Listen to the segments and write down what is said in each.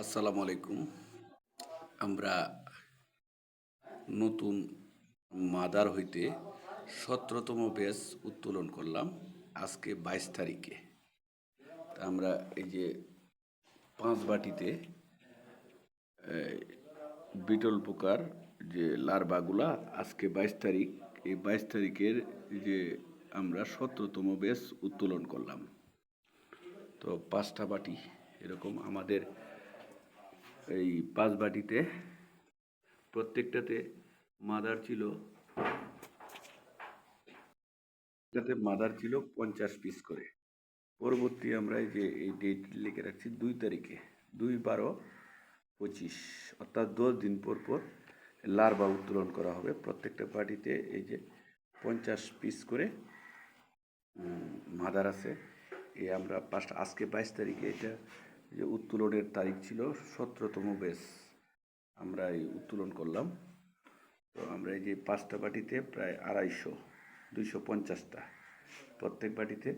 আসসালামু আলাইকুম। আমরা নতুন মাদার হইতে ১৭তম ব্যাচ উত্তোলন করলাম আজকে ২২ তারিখে। তা আমরা এই যে ৫ বাটিতে বিটল পোকার যে লার্ভাগুলা আজকে ২২ তারিখ, এই ২২ তারিখের যে আমরা ১৭তম ব্যাচ উত্তোলন করলাম। তো ৫টা বাটি এরকম আমাদের এই ৫ বাটিতে প্রত্যেকটাতে মাদার ছিল ৫০ পিস করে। পরবর্তী আমরা এই ডেট লিখে রাখছি ২ তারিখে, ২/১২/২৫, অর্থাৎ ১০ দিন পর পর লার্ভা উত্তোলন করা হবে। প্রত্যেকটা পার্টিতে এই যে ৫০ পিস করে মাদার আছে। আমরা আজকে ২২ তারিখে এটা যে উত্তোলনের তারিখ ছিল ১৭তম ব্যাচ আমরা এই উত্তোলন করলাম। তো আমরা এই যে ৫টা বাটিতে প্রায় ২৫০ প্রত্যেক বাটিতে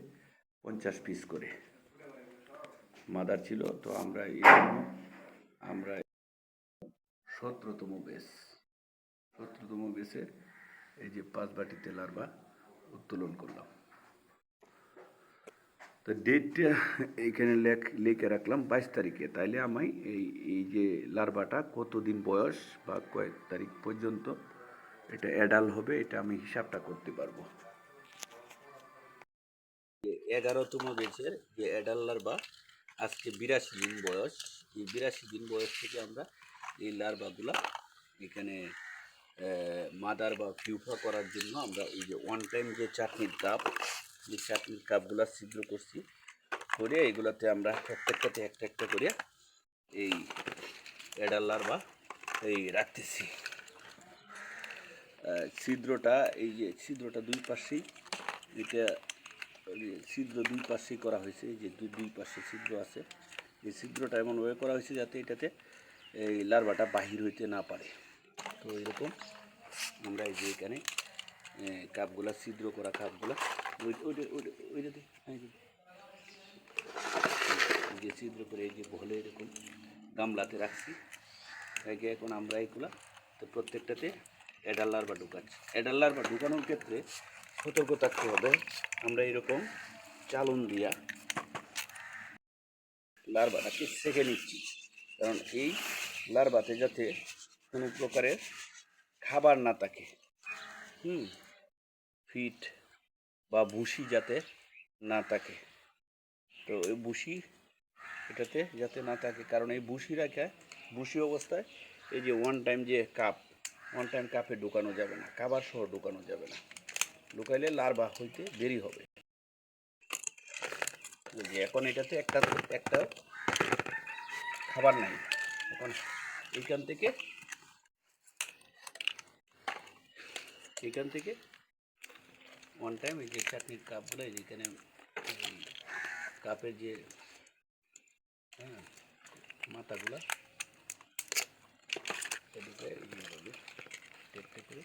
৫০ পিস করে মাদার ছিল। তো আমরা ১৭তম ব্যাচের এই যে ৫ বাটিতে লার্ভা উত্তোলন করলাম। তো ডেটটা এইখানে লিখে রাখলাম ২২ তারিখে। তাইলে আমি এই যে লার্ভাটা কতদিন বয়স বা কয়েক তারিখ পর্যন্ত এটা অ্যাডাল্ট হবে, এটা আমি হিসাবটা করতে পারবো। ১১তম ব্যাচের যে অ্যাডাল্ট লার্ভা আজকে ৮২ দিন বয়স। এই ৮২ দিন বয়স থেকে আমরা এই লার্ভাগুলা এখানে মাদার বা ফিউফা করার জন্য আমরা এই যে ওয়ান টাইম যে চাটনির কাপ, এই চাটনির কাপগুলা ছিদ্র করছি করে এইগুলাতে আমরা প্রত্যেকটাতে একটা করে এই অ্যাডাল্ট লার্ভা এই রাখতেছি। ছিদ্রটা এই যে ছিদ্রটা দুই পাশেই, এটা ছিদ্র দুই পাশেই করা হয়েছে। এই যে দুই পাশে ছিদ্র আছে, এই ছিদ্রটা এমনভাবে করা হয়েছে যাতে এটাতে এই লার্ভাটা বাহির হইতে না পারে। তো এরকম আমরা এই যে এখানে কাপগুলা ছিদ্র করা কাপগুলা ওইটাতে যে ছিদ্র করে এই যে বহলে এরকম গামলাতে রাখছি। এখন আমরা এইগুলা তো প্রত্যেকটাতে অ্যাডাল্ট লার্ভা ঢুকাচ্ছি। অ্যাডাল্ট লার্ভা ঢুকানোর ক্ষেত্রে সতর্ক থাকতে হবে। আমরা এরকম চালন দিয়া লার্ভাটাকে সেঁকে নিচ্ছি, কারণ এই লার্ভাতে যাতে কোনো প্রকারের খাবার না থাকে, ফিট বা ভুসি যাতে না থাকে। তো এই ভুসি এটাতে যাতে না থাকে, কারণ এই ভুসি অবস্থায় এই যে ওয়ান টাইম কাপে ঢুকানো যাবে না, খাবার সহ ঢুকানো যাবে না। ঢুকাইলে লার্ভা হইতে দেরি হবে। যে এখন এটাতে একটা খাবার নাই। এখন এইখান থেকে ওয়ান টাইম এই যে চাটনির কাপগুলো এইখানে কাপের যে মাথাগুলো এইভাবে করে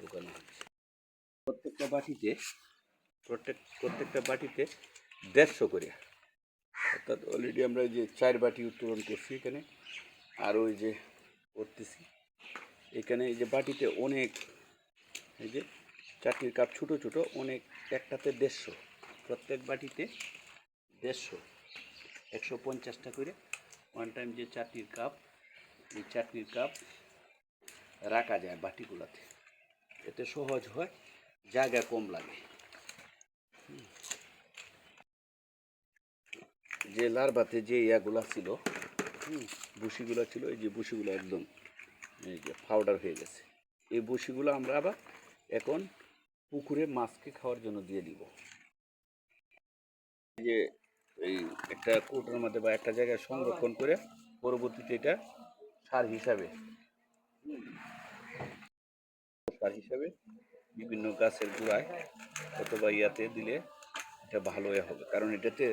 ঢুকানো হচ্ছে। প্রত্যেকটা বাটিতে ১৫০ করে, অর্থাৎ অলরেডি আমরা যে ৪ বাটি উত্তোলন করছি এখানে, আর ওই যে করতেছি এখানে এই যে বাটিতে অনেক এই যে চাটনির কাপ ছোটো ছোটো অনেক, একটাতে ১৫০, প্রত্যেক বাটিতে ১৫০, ১৫০টা করে ওয়ান টাইম যে চাটনির কাপ, এই চাটনির কাপ রাখা যায় বাটিগুলাতে, এতে সহজ হয়, জায়গা কম লাগে। যে লার্ভাতে যে ইয়াগুলা ছিল, বুশিগুলো ছিল, এই যে বুশিগুলো একদম এই যে পাউডার হয়ে গেছে। এই বুশিগুলো আমরা আবার এখন পুকুরে মাছকে খাওয়ার জন্য দিয়ে দিব। এই যে এই একটা কৌটোর মধ্যে বা একটা জায়গায় সংরক্ষণ করে পরবর্তীতে এটা সার হিসাবে বিভিন্ন গাছের গোড়ায় অথবা ইয়াতে দিলে এটা ভালো হবে, কারণ এটাতে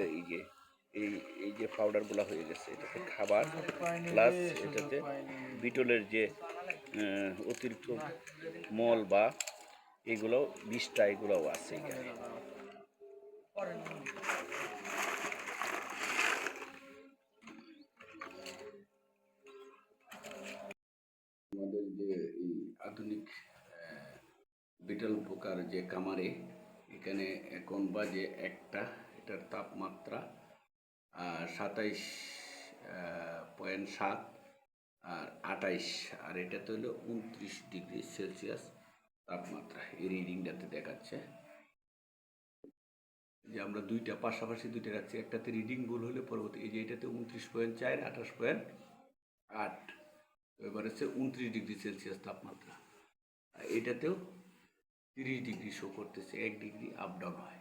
এই যে পাউডারগুলো হয়ে গেছে, এটাতে খাবার প্লাস এটাতে বিটলের যে অতিরিক্ত মল বা এগুলো বিষটা এগুলোও আছে এখানে। আমাদের যে এই আধুনিক বিটল পোকার যে কামারে এখানে এখন বাজে 1টা, এটার তাপমাত্রা 27.7 আর 28, আর এটাতে হলো 29 ডিগ্রি সেলসিয়াস তাপমাত্রা এই রিডিংটাতে দেখাচ্ছে। যে আমরা দুইটা পাশাপাশি দুইটা রাখছি, একটাতে রিডিং ভুল হলে পরবর্তী এই যে এটাতে 29.4 28.8, এবার হচ্ছে 29 ডিগ্রি সেলসিয়াস তাপমাত্রা, এটাতেও 30 ডিগ্রি শো করতেছে, 1 ডিগ্রি আপ ডাউন হয়।